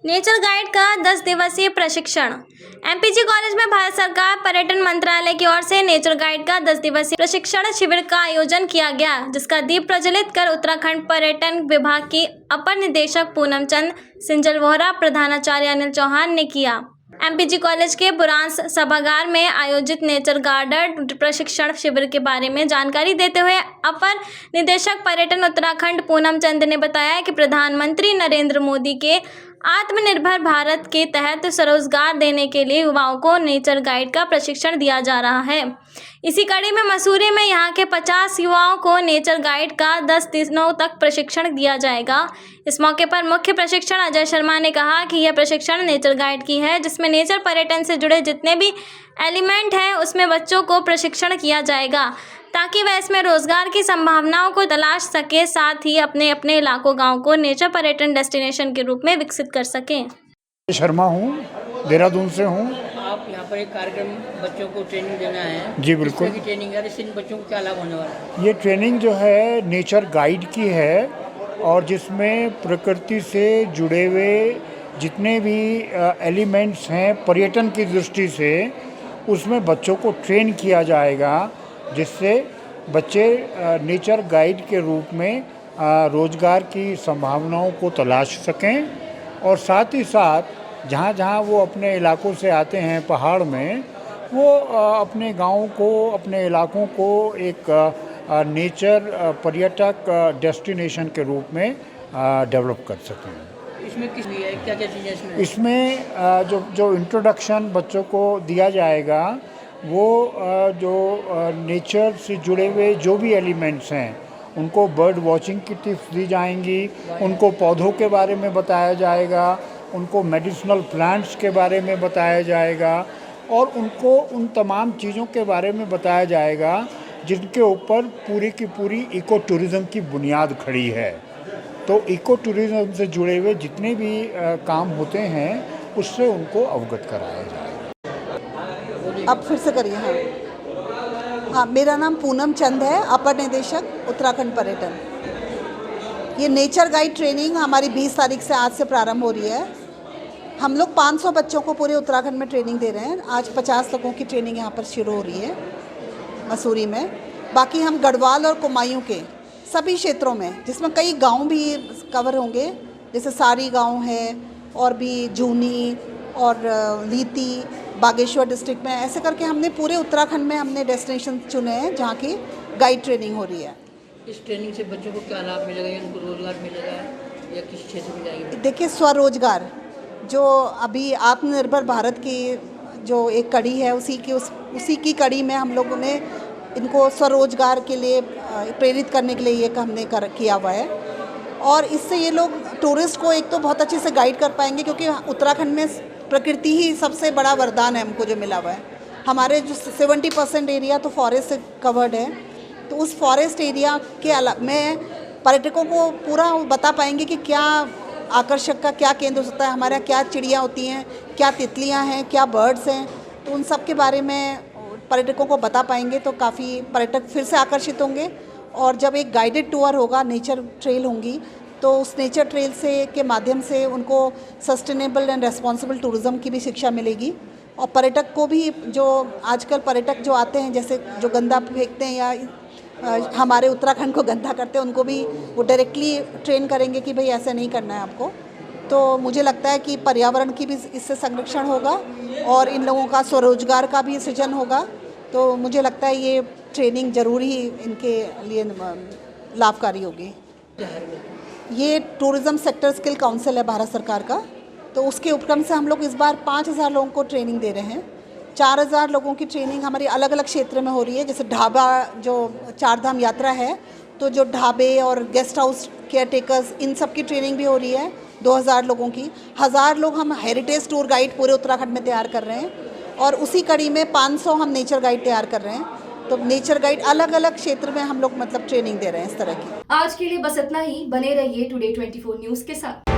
Nature guide का 10 दिवसीय प्रशिक्षण। एमपीजी कॉलेज में भारत सरकार पर्यटन मंत्रालय की ओर से नेचर गाइड का 10 दिवसीय प्रशिक्षण शिविर का आयोजन किया गया, जिसका दीप प्रज्वलित कर उत्तराखंड पर्यटन विभाग की अपर निदेशक पूनम चंद सिंजलवोहरा, प्रधानाचार्य अनिल चौहान ने किया। एमपीजी कॉलेज के बुरांस सभागार में आयोजित नेचर गार्ड प्रशिक्षण शिविर के बारे में जानकारी देते हुए अपर निदेशक पर्यटन उत्तराखंड पूनम चंद ने बताया कि प्रधानमंत्री नरेंद्र मोदी के आत्मनिर्भर भारत के तहत स्वरोजगार देने के लिए युवाओं को नेचर गाइड का प्रशिक्षण दिया जा रहा है। इसी कड़ी में मसूरी में यहां के 50 युवाओं को नेचर गाइड का 10 दिनों तक प्रशिक्षण दिया जाएगा। इस मौके पर मुख्य प्रशिक्षण अजय शर्मा ने कहा कि यह प्रशिक्षण नेचर गाइड की है, जिसमें नेचर पर्यटन से जुड़े जितने भी एलिमेंट हैं उसमें बच्चों को प्रशिक्षण किया जाएगा, ताकि वह इसमें रोजगार की संभावनाओं को तलाश सके, साथ ही अपने अपने इलाकों गांव को नेचर पर्यटन डेस्टिनेशन के रूप में विकसित कर सकें। शर्मा हूँ, देहरादून से हूँ। आप यहाँ पर एक कार्यक्रम बच्चों को ट्रेनिंग देना है। जी बिल्कुल। किस तरह की ट्रेनिंग है, इससे इन बच्चों को क्या लाभ होने वाला है? ये ट्रेनिंग जो है नेचर गाइड की है और जिसमें प्रकृति से जुड़े हुए जितने भी एलिमेंट्स हैं पर्यटन की दृष्टि से, उसमें बच्चों को ट्रेन किया जाएगा, जिससे बच्चे नेचर गाइड के रूप में रोजगार की संभावनाओं को तलाश सकें और साथ ही साथ जहाँ जहाँ वो अपने इलाकों से आते हैं पहाड़ में, वो अपने गाँव को, अपने इलाकों को एक नेचर पर्यटक डेस्टिनेशन के रूप में डेवलप कर सकें। इसमें किस भी है, क्या क्या चीज़ें इसमें? इसमें जो इंट्रोडक्शन बच्चों को दिया जाएगा, वो जो नेचर से जुड़े हुए जो भी एलिमेंट्स हैं उनको बर्ड वॉचिंग की टिप्स दी जाएंगी, उनको पौधों के बारे में बताया जाएगा, उनको मेडिसिनल प्लांट्स के बारे में बताया जाएगा और उनको उन तमाम चीज़ों के बारे में बताया जाएगा जिनके ऊपर पूरी की पूरी इको टूरिज़्म की बुनियाद खड़ी है। तो इको टूरिज़्म से जुड़े हुए जितने भी काम होते हैं उससे उनको अवगत कराया जाएगा। अब फिर से करिए। हाँ, मेरा नाम पूनम चंद है, अपर निदेशक उत्तराखंड पर्यटन। ये नेचर गाइड ट्रेनिंग हमारी 20 तारीख से आज से प्रारंभ हो रही है। हम लोग 500 बच्चों को पूरे उत्तराखंड में ट्रेनिंग दे रहे हैं। आज 50 लोगों की ट्रेनिंग यहाँ पर शुरू हो रही है मसूरी में। बाकी हम गढ़वाल और कुमायूं के सभी क्षेत्रों में, जिसमें कई गांव भी कवर होंगे, जैसे सारी गांव है और भी जूनी और लीती, बागेश्वर डिस्ट्रिक्ट में, ऐसे करके हमने पूरे उत्तराखंड में हमने डेस्टिनेशन चुने हैं जहाँ की गाइड ट्रेनिंग हो रही है। इस ट्रेनिंग से बच्चों को क्या लाभ मिलेगा, या उनको रोजगार मिलेगा या किस क्षेत्र में जाएगी? देखिए, स्वरोजगार जो अभी आत्मनिर्भर भारत की जो एक कड़ी है, उसी की कड़ी में हम लोगों ने इनको स्वरोजगार के लिए प्रेरित करने के लिए ये हमने किया हुआ है। और इससे ये लोग टूरिस्ट को एक तो बहुत अच्छे से गाइड कर पाएंगे, क्योंकि उत्तराखंड में प्रकृति ही सबसे बड़ा वरदान है हमको जो मिला हुआ है। हमारे जो 70% एरिया तो फॉरेस्ट से कवर्ड है, तो उस फॉरेस्ट एरिया के में पर्यटकों को पूरा बता पाएंगे कि क्या आकर्षक का क्या केंद्र होता है, हमारे यहाँ क्या चिड़िया होती हैं, क्या तितलियाँ हैं, क्या बर्ड्स हैं, तो उन सब के बारे में पर्यटकों को बता पाएंगे तो काफ़ी पर्यटक फिर से आकर्षित होंगे। और जब एक गाइडेड टूर होगा, नेचर ट्रेल होंगी, तो उस नेचर ट्रेल से के माध्यम से उनको सस्टेनेबल एंड रेस्पॉन्सिबल टूरिज़्म की भी शिक्षा मिलेगी। और पर्यटक को भी, जो आजकल पर्यटक जो आते हैं, जैसे जो गंदा फेंकते हैं या हमारे उत्तराखंड को गंदा करते हैं, उनको भी वो डायरेक्टली ट्रेन करेंगे कि भाई ऐसा नहीं करना है आपको। तो मुझे लगता है कि पर्यावरण की भी इससे संरक्षण होगा और इन लोगों का स्वरोजगार का भी सृजन होगा। तो मुझे लगता है ये ट्रेनिंग ज़रूर ही इनके लिए लाभकारी होगी। ये टूरिज़्म सेक्टर स्किल काउंसिल है भारत सरकार का, तो उसके उपक्रम से हम लोग इस बार 5000 लोगों को ट्रेनिंग दे रहे हैं। 4000 लोगों की ट्रेनिंग हमारी अलग अलग क्षेत्र में हो रही है। जैसे ढाबा, जो 4 धाम यात्रा है, तो जो ढाबे और गेस्ट हाउस केयर टेकर्स, इन सब की ट्रेनिंग भी हो रही है 2000 लोगों की। 1000 लोग हम हेरिटेज टूर गाइड पूरे उत्तराखंड में तैयार कर रहे हैं और उसी कड़ी में 500 हम नेचर गाइड तैयार कर रहे हैं। तो नेचर गाइड अलग अलग क्षेत्र में हम लोग मतलब ट्रेनिंग दे रहे हैं इस तरह की। आज के लिए बस इतना ही। बने रहिए टुडे 24 न्यूज़ के साथ।